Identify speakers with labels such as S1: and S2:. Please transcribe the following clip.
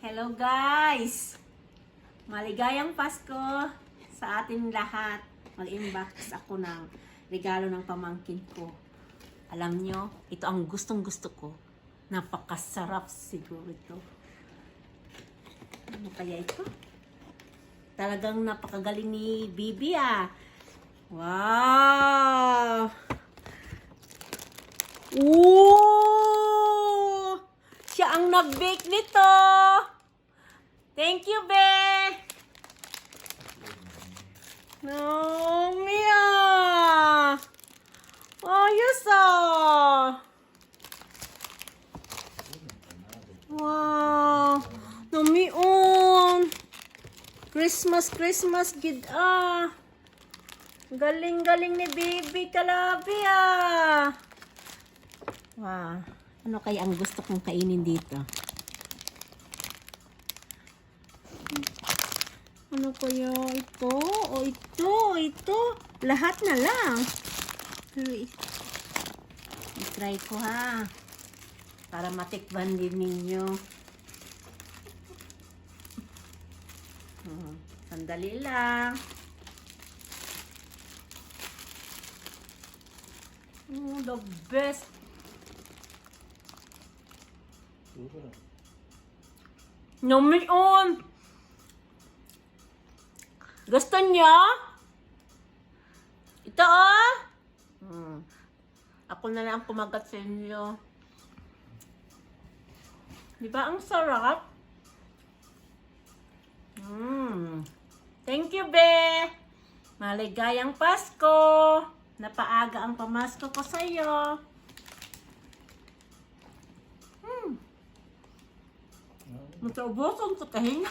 S1: Hello guys! Maligayang Pasko sa atin lahat. Mag-inbox ako ng regalo ng pamangkin ko. Alam nyo, ito ang gustong-gusto ko. Napakasarap siguro ito. Ano kaya ito? Talagang napakagaling ni Bibi ah. Wow! Ooh! Siya ang nag-bake nito! Thank you, Be! No, Mia! Ayos ah! Wow! Namion! Christmas gid ah! Galing-galing ni Bibi Kalabi ah! Wow! Ano kaya ang gusto kong kainin dito? Ano kaya ito? O ito? Lahat na lang. I-try ko ha. Para matikman din ninyo. Sandali lang. The best. Yummy on! Gusto niya? Ito oh! Ako na lang kumagat sa inyo. Diba ang sarap? Thank you, Be! Maligayang Pasko! Napaaga ang pamasko ko sa'yo. Mataubusan sa kahinga.